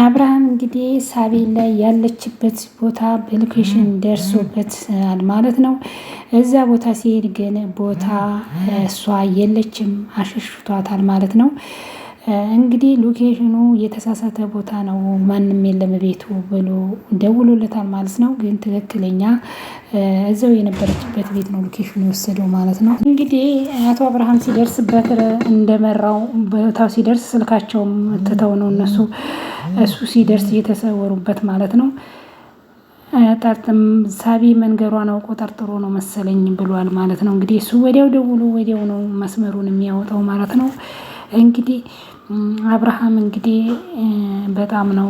አብርሃም እንግዲህ ሳቤላ ያለችበት ቦታ በሎኬሽን ደርሶበታል ማለት ነው። እዛ ቦታ ሲሄድ ግን ቦታ እሷ የለችም፣ አሸሽቷታል ማለት ነው። እንግዲህ ሎኬሽኑ የተሳሳተ ቦታ ነው፣ ማንም የለም ቤቱ ብሎ ደውሎለታል ማለት ነው። ግን ትክክለኛ እዛው የነበረችበት ቤት ነው ሎኬሽኑ የወሰደው ማለት ነው። እንግዲህ አቶ አብርሃም ሲደርስበት እንደመራው ቦታው ሲደርስ ስልካቸውም ትተው ነው እሱ ሲደርስ እየተሰወሩበት ማለት ነው። ጠርጥም ሳቢ መንገሯን አውቆ ጠርጥሮ ነው መሰለኝ ብሏል ማለት ነው። እንግዲህ እሱ ወዲያው ደውሎ ወዲያው ነው መስመሩን የሚያወጣው ማለት ነው። እንግዲህ አብርሃም እንግዲህ በጣም ነው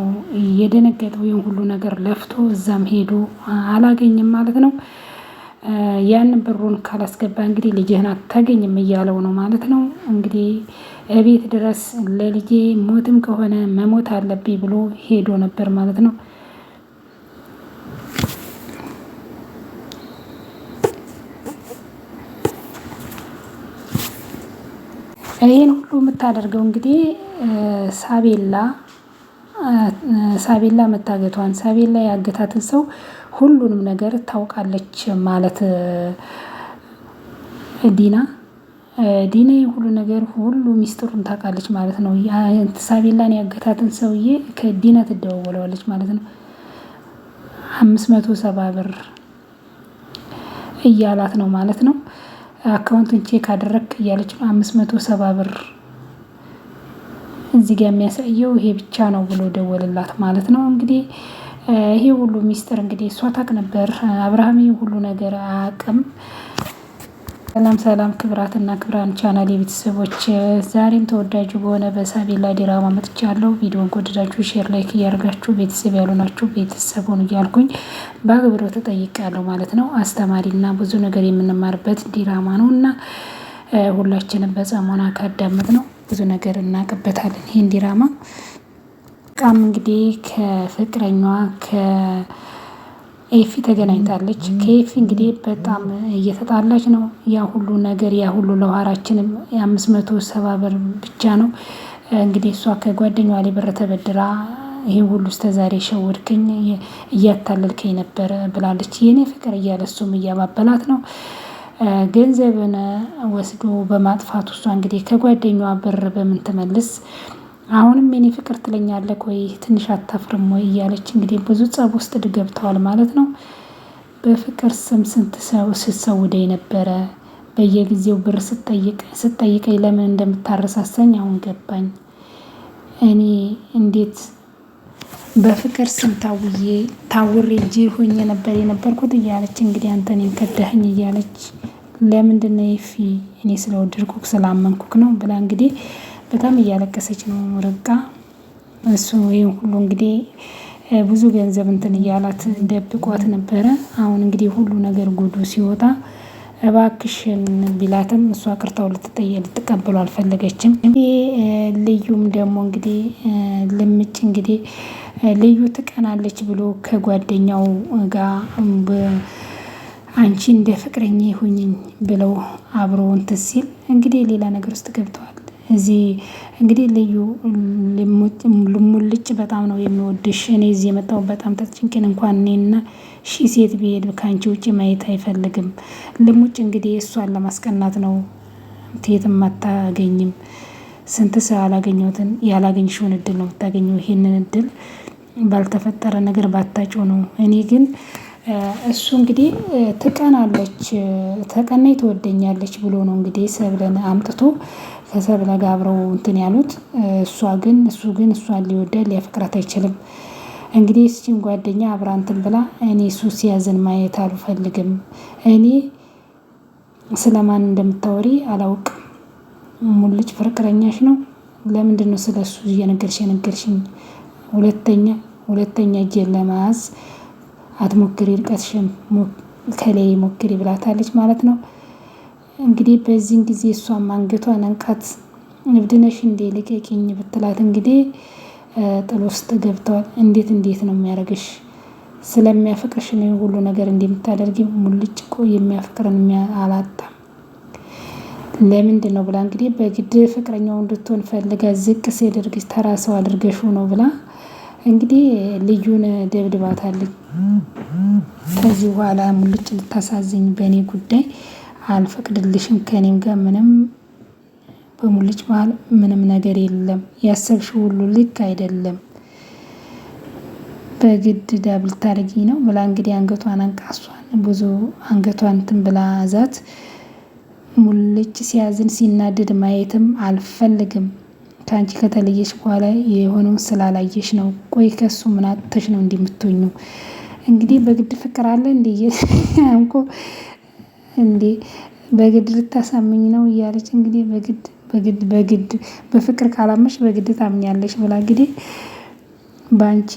የደነገጠው። ይህን ሁሉ ነገር ለፍቶ እዛም ሄዶ አላገኝም ማለት ነው። ያንን ብሩን ካላስገባ እንግዲህ ልጅህን አታገኝም እያለው ነው ማለት ነው። እንግዲህ እቤት ድረስ ለልጄ ሞትም ከሆነ መሞት አለብኝ ብሎ ሄዶ ነበር ማለት ነው። ይህን ሁሉ የምታደርገው እንግዲህ ሳቤላ መታገቷን፣ ሳቤላ ያገታትን ሰው ሁሉንም ነገር ታውቃለች ማለት ዲና ሁሉ ነገር ሁሉ ሚስጥሩን ታውቃለች ማለት ነው። ሳቤላን ያገታትን ሰውዬ ከዲና ትደዋወለዋለች ማለት ነው። 570 ብር እያላት ነው ማለት ነው። አካውንቱን ቼክ አደረክ እያለች ነው። 570 ብር እዚህ ጋር የሚያሳየው ይሄ ብቻ ነው ብሎ ደወልላት ማለት ነው። እንግዲህ ይሄ ሁሉ ሚስጥር እንግዲህ እሷ ታውቅ ነበር። አብርሃም ሁሉ ነገር አያውቅም። ሰላም ክብራትና ክብራን ቻናል የቤተሰቦች፣ ዛሬም ተወዳጁ በሆነ በሳቤላ ድራማ መጥቻለሁ። ቪዲዮን ከወደዳችሁ ሼር፣ ላይክ እያደረጋችሁ ቤተሰብ ያልሆናችሁ ቤተሰቡን እያልኩኝ በአክብሮት ተጠይቃለሁ ማለት ነው። አስተማሪና ብዙ ነገር የምንማርበት ድራማ ነው እና ሁላችንም በጽሞና ካዳመጥ ነው ብዙ ነገር እናውቅበታለን። ይህን ድራማ ቃም እንግዲህ ከፍቅረኛዋ ኤፊ ተገናኝታለች። ከኤፊ እንግዲህ በጣም እየተጣላች ነው። ያ ሁሉ ነገር ያ ሁሉ ለውሃራችንም 570 ብር ብቻ ነው እንግዲህ እሷ ከጓደኛዋ ላይ ብር ተበድራ ይሄ ሁሉ እስከዛሬ ሸወድከኝ፣ እያታለልከኝ ነበር ብላለች። የኔ ፍቅር እያለ እሱም እያባበላት ነው። ገንዘብን ወስዶ በማጥፋቱ እሷ እንግዲህ ከጓደኛዋ ብር በምን ትመልስ? አሁንም የኔ ፍቅር ትለኛለህ ወይ? ትንሽ አታፍርም ወይ? እያለች እንግዲህ ብዙ ጸብ ውስጥ ገብተዋል ማለት ነው። በፍቅር ስም ስንት ሰው ስትሰውደኝ ነበረ። በየጊዜው ብር ስጠይቀኝ ለምን እንደምታረሳሳኝ አሁን ገባኝ። እኔ እንዴት በፍቅር ስም ታውሬ ጅል ሆኜ ነበር የነበርኩት እያለች እንግዲህ አንተ እኔን ከዳኸኝ እያለች ለምንድነው ይፊ እኔ ስለወደድኩክ ስላመንኩክ ነው ብላ እንግዲህ በጣም እያለቀሰች ነው ርብቃ። እሱ ይሄን ሁሉ እንግዲህ ብዙ ገንዘብ እንትን እያላት ደብቋት ነበረ። አሁን እንግዲህ ሁሉ ነገር ጉዱ ሲወጣ እባክሽን ቢላትም እሷ ቅርታው ልትቀበሉ አልፈለገችም። ልዩም ደግሞ እንግዲህ ልምጭ እንግዲህ ልዩ ትቀናለች ብሎ ከጓደኛው ጋር አንቺ እንደ ፍቅረኛ ይሁኝኝ ብለው አብሮ እንትን ሲል እንግዲህ ሌላ ነገር ውስጥ ገብተዋል። እዚህ እንግዲህ ልዩ ልሙልጭ በጣም ነው የሚወድሽ። እኔ እዚህ የመጣው በጣም ተጭንቄን እንኳን እኔና ሴት ቢሄድ ከአንቺ ውጭ ማየት አይፈልግም። ልሙጭ እንግዲህ እሷን ለማስቀናት ነው። የትም አታገኝም። ስንት ሰው ያላገኝሽውን እድል ነው የምታገኘው። ይሄንን እድል ባልተፈጠረ ነገር ባታጭው ነው። እኔ ግን እሱ እንግዲህ ትቀናለች፣ ተቀናይ ትወደኛለች ብሎ ነው እንግዲህ ሰብለን አምጥቶ ከሰብለ ጋር አብረው እንትን ያሉት። እሱ ግን እሷን ሊወዳት ሊያፈቅራት አይችልም። እንግዲህ እሱም ጓደኛ አብራ እንትን ብላ እኔ እሱ ሲያዝን ማየት አልፈልግም። እኔ ስለማን እንደምታወሪ አላውቅም። ሙልጭ ፍቅረኛሽ ነው። ለምንድን ነው ስለሱ የነገርሽኝ? ሁለተኛ እጄን ለመያዝ አትሞክሪ፣ ርቀትሽን ከላይ ሞክሪ ብላታለች ማለት ነው። እንግዲህ በዚህን ጊዜ እሷም አንገቷን አንቃት እብድነሽ እንዴ ልቀቂኝ ብትላት እንግዲህ ጥሎ ውስጥ ገብተዋል። እንዴት ነው የሚያደርግሽ? ስለሚያፈቅርሽ ነው ሁሉ ነገር እንደምታደርጊ። ሙልጭ እኮ የሚያፈቅርን አላጣም። ለምንድን ነው ብላ እንግዲህ በግድ ፍቅረኛው እንድትሆን ፈልጋ ዝቅ ሲያደርግሽ ተራ ሰው አድርገሽው ነው ብላ እንግዲህ ልዩን ደብድባታለች። ከዚህ በኋላ ሙልጭ ልታሳዝኝ በእኔ ጉዳይ አልፈቅድልሽም፣ ከኔም ጋር ምንም በሙልጭ መሀል ምንም ነገር የለም፣ ያሰብሽው ሁሉ ልክ አይደለም፣ በግድ ዳብል ታደርጊ ነው ብላ እንግዲህ አንገቷን አንቃሷን ብዙ አንገቷን እንትን ብላ ዛት ሙልጭ ሲያዝን ሲናደድ ማየትም አልፈልግም። ከአንቺ ከተለየሽ በኋላ የሆነውን ስላላየሽ ነው። ቆይ ከሱ ምን አጥተሽ ነው እንደምትሆኙ? እንግዲህ በግድ ፍቅር አለ እንዴ? አንኮ እንዴ በግድ ልታሳምኝ ነው እያለች እንግዲህ በግድ በፍቅር ካላመሽ በግድ ታምኛለሽ ብላ እንግዲህ በአንቺ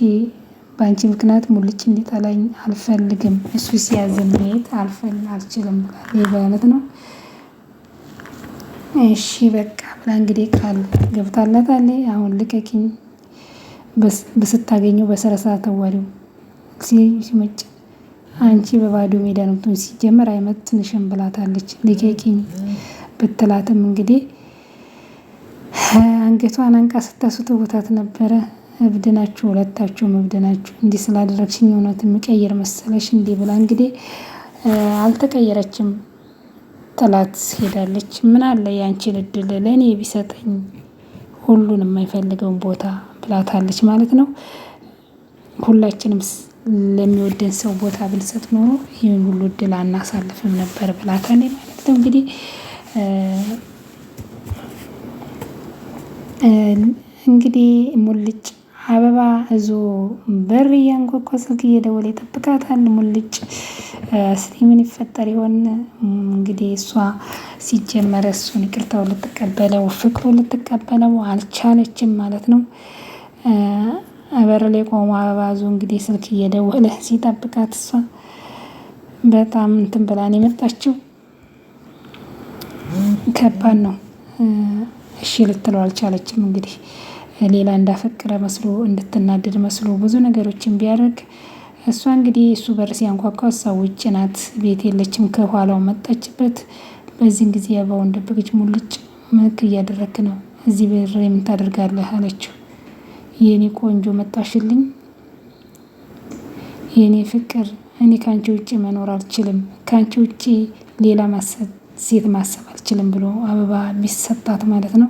ምክንያት ሙልጭ እንዲጠላኝ አልፈልግም፣ እሱ ሲያዝን ማየት አልችልም ብላ ማለት ነው። እሺ በቃ ብላ እንግዲህ ቃል ገብታላታለች። አሁን ልቀቂኝ፣ በስታገኘው በሰረሰት አዋሪው ሲመጭ አንቺ በባዶ ሜዳ ነው ሲጀመር አይመጥንሽም ብላታለች። ልቀቂኝ ብትላትም እንግዲህ አንገቷን አንቃ ስታስወጣት ነበረ። እብድ ናችሁ ሁለታችሁም እብድ ናችሁ፣ እንዲህ ስላደረግሽኝ እውነት የምቀይር መሰለሽ እንዲህ ብላ እንግዲህ አልተቀየረችም። ጥላት ሄዳለች። ምን አለ ያንቺን እድል ለእኔ ቢሰጠኝ ሁሉን የማይፈልገውን ቦታ ብላታለች ማለት ነው። ሁላችንም ለሚወደን ሰው ቦታ ብንሰጥ ኖሮ ይህን ሁሉ እድል አናሳልፍም ነበር ብላታለች ማለት ነው። እንግዲህ ሙልጭ አበባ እዞ በር እያንኳኳ ስልክ እየደወለ ይጠብቃታል። ሙልጭ እስቲ ምን ይፈጠር ይሆን እንግዲህ። እሷ ሲጀመረ እሱን ይቅርታው ልትቀበለው ፍቅሩ ልትቀበለው አልቻለችም ማለት ነው። በር ላይ ቆሞ አበባ እዞ እንግዲህ ስልክ እየደወለ ሲጠብቃት እሷ በጣም እንትን ብላን የመጣችው ከባድ ነው። እሺ ልትለው አልቻለችም እንግዲህ ሌላ እንዳፈቀረ መስሎ እንድትናደድ መስሎ ብዙ ነገሮችን ቢያደርግ እሷ እንግዲህ እሱ በር ሲያንኳኳ እሷ ውጭ ናት፣ ቤት የለችም። ከኋላው መጣችበት። በዚህን ጊዜ አበባውን ደበቀች። ሙልጭ ምክ እያደረክ ነው እዚህ በር የምን ታደርጋለህ አለችው። የኔ ቆንጆ መጣሽልኝ፣ የኔ ፍቅር፣ እኔ ካንቺ ውጭ መኖር አልችልም፣ ካንቺ ውጭ ሌላ ሴት ማሰብ አልችልም ብሎ አበባ ቢሰጣት ማለት ነው።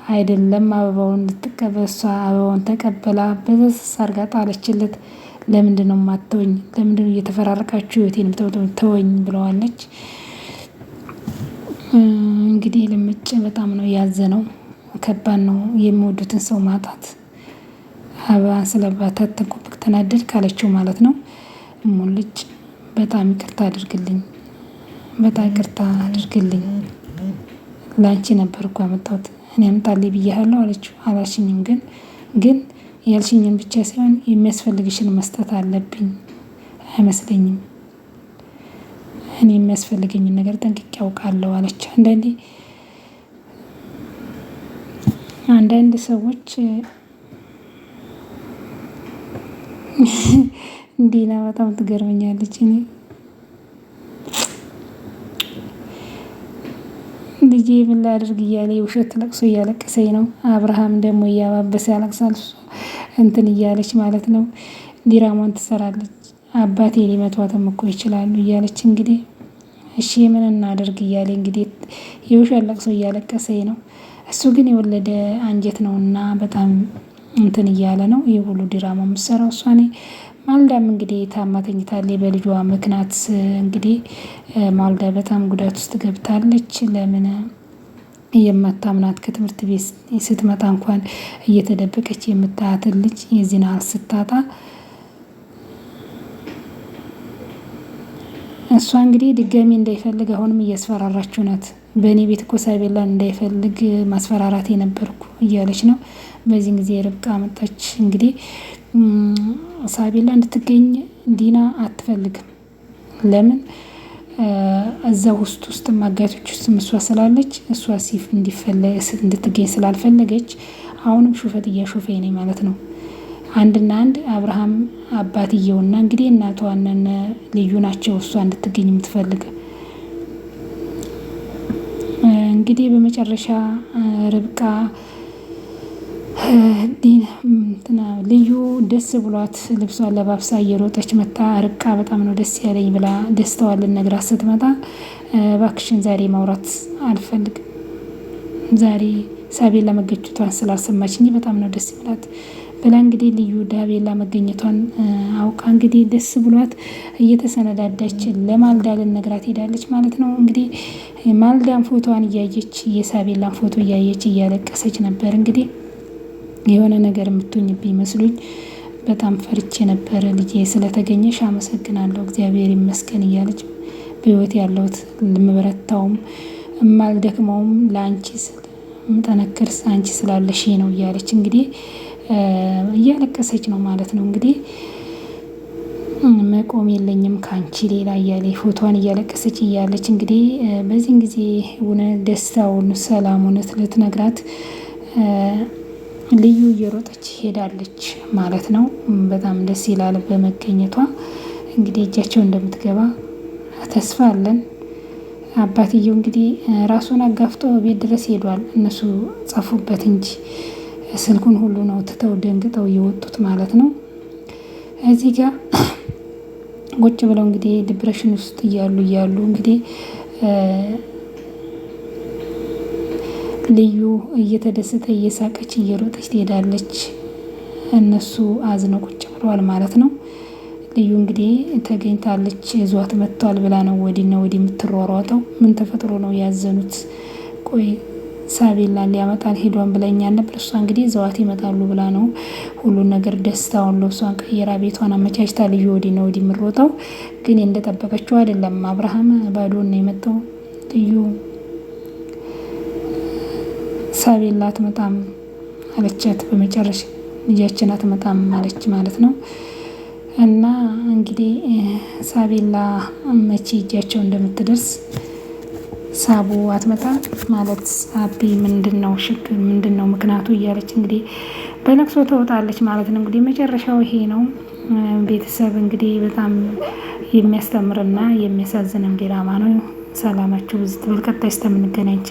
አይደለም አበባውን ልትቀበል እሷ አበባውን ተቀበላ በተሰሳ አርጋ ጣለችለት። ለምንድነው ማተወኝ? ለምንድነው እየተፈራረቃችሁ ህይወቴንም ተወኝ ብለዋለች። እንግዲህ ልምጭ በጣም ነው ያዘነው። ከባድ ነው የሚወዱትን ሰው ማጣት። አበባን ስለባታተንኩብክ ተናደድ ካለችው ማለት ነው። ሙልጭ በጣም ይቅርታ አድርግልኝ፣ በጣም ይቅርታ አድርግልኝ፣ ላንቺ ነበር እኮ ያመጣሁት እኔ አምጣልኝ ብያለሁ አለችው። አላልሽኝም፣ ግን ያልሽኝን ብቻ ሳይሆን የሚያስፈልግሽን መስጠት አለብኝ አይመስለኝም። እኔ የሚያስፈልገኝን ነገር ጠንቅቄ አውቃለሁ አለች። አንዳንድ ሰዎች እንዲና በጣም ትገርመኛለች። እኔ ልጄ ምን ላድርግ እያለ የውሸት ለቅሶ እያለቀሰኝ ነው። አብርሃም ደግሞ እያባበሰ ያለቅሳል። እንትን እያለች ማለት ነው ዲራማን ትሰራለች። አባቴ ሊመቷትም እኮ ይችላሉ እያለች እንግዲህ እሺ ምን እናደርግ እያለ እንግዲህ የውሸት ለቅሶ እያለቀሰኝ ነው። እሱ ግን የወለደ አንጀት ነውና በጣም እንትን እያለ ነው። የሁሉ ዲራማ የምትሰራው እሷ ነኝ። ማልዳም እንግዲህ ታማ ተኝታለች በልጇ ምክንያት። እንግዲህ ማልዳ በጣም ጉዳት ውስጥ ገብታለች። ለምን የማታምናት ከትምህርት ቤት ስትመጣ እንኳን እየተደበቀች የምታያትን ልጅ የዚህን ያህል ስታጣ እሷ እንግዲህ ድጋሚ እንዳይፈልግ አሁንም እያስፈራራችሁ ናት። በእኔ ቤት እኮ ሳቤላን እንዳይፈልግ ማስፈራራት የነበርኩ እያለች ነው። በዚህን ጊዜ ርብቃ መጣች። እንግዲህ ሳቤላ እንድትገኝ ዲና አትፈልግም። ለምን እዛ ውስጥ ማጋቶች ውስጥ እሷ ስላለች እሷ ሲፍ እንድትገኝ ስላልፈለገች አሁንም ሹፈት እያሾፈኝ ነኝ ማለት ነው። አንድና አንድ አብርሃም አባትየውና እንግዲህ እናቷን ልዩ ናቸው እሷ እንድትገኝ የምትፈልግ እንግዲህ በመጨረሻ ርብቃ ልዩ ደስ ብሏት ልብሷን ለባብሳ እየሮጠች መታ ርብቃ በጣም ነው ደስ ያለኝ ብላ ደስታዋን ልትነግራት ስትመጣ እባክሽን ዛሬ ማውራት አልፈልግም፣ ዛሬ ሳቤላ መገኘቷን ስላሰማች እንጂ በጣም ነው ደስ ብላት ብላ እንግዲህ ልዩ ዳቤላ መገኘቷን አውቃ እንግዲህ ደስ ብሏት እየተሰነዳዳች ለማልዳ ልትነግራት ሄዳለች ማለት ነው። እንግዲህ ማልዳን ፎቶዋን እያየች የሳቤላን ፎቶ እያየች እያለቀሰች ነበር። እንግዲህ የሆነ ነገር የምትሆኝብኝ መስሎኝ በጣም ፈርቼ ነበረ፣ ልጄ ስለተገኘሽ አመሰግናለሁ፣ እግዚአብሔር ይመስገን እያለች በህይወት ያለሁት ልምበረታውም እማልደክመውም ለአንቺ ምጠነክር አንቺ ስላለሽ ነው እያለች እንግዲህ እያለቀሰች ነው ማለት ነው። እንግዲህ መቆም የለኝም ከአንቺ ሌላ እያለ ፎቶዋን እያለቀሰች እያለች እንግዲህ በዚህን ጊዜ ደስታውን ሰላሙን ልትነግራት ልዩ እየሮጠች ሄዳለች ማለት ነው። በጣም ደስ ይላል በመገኘቷ። እንግዲህ እጃቸው እንደምትገባ ተስፋ አለን። አባትየው እንግዲህ ራሱን አጋፍጦ ቤት ድረስ ሄዷል። እነሱ ጸፉበት እንጂ ስልኩን ሁሉ ነው ትተው ደንግጠው እየወጡት ማለት ነው። እዚህ ጋር ቁጭ ብለው እንግዲህ ዲፕሬሽን ውስጥ እያሉ እንግዲህ ልዩ እየተደሰተ እየሳቀች እየሮጠች ትሄዳለች። እነሱ አዝነው ቁጭ ብለዋል ማለት ነው። ልዩ እንግዲህ ተገኝታለች፣ ይዟት መጥቷል ብላ ነው ወዲና ወዲ የምትሯሯጠው። ምን ተፈጥሮ ነው ያዘኑት? ቆይ ሳቤላን ሊያመጣል ሄዷን ብለኛል ነበር። እሷ እንግዲህ ዘዋት ይመጣሉ ብላ ነው ሁሉን ነገር ደስታውን ልብሷን ቀይራ ቤቷን አመቻችታ ልዩ ወዲና ወዲ የምትሮጠው። ግን እንደጠበቀችው አይደለም። አብርሃም ባዶን ነው የመጣው። ልዩ ሳቤላ አትመጣም አለቻት። በመጨረሻ ልጃችን አትመጣም አለች ማለት ነው። እና እንግዲህ ሳቤላ መቼ እጃቸው እንደምትደርስ ሳቡ አትመጣ ማለት አቢ ምንድነው ችግር ምንድነው ምክንያቱ እያለች እንግዲህ በለቅሶ ተወጣለች ማለት ነው። እንግዲህ መጨረሻው ይሄ ነው። ቤተሰብ እንግዲህ በጣም የሚያስተምርና የሚያሳዝንም ድራማ ነው። ሰላማችሁ ብዙ ትበል። ቀጣይ እስከምንገናኝ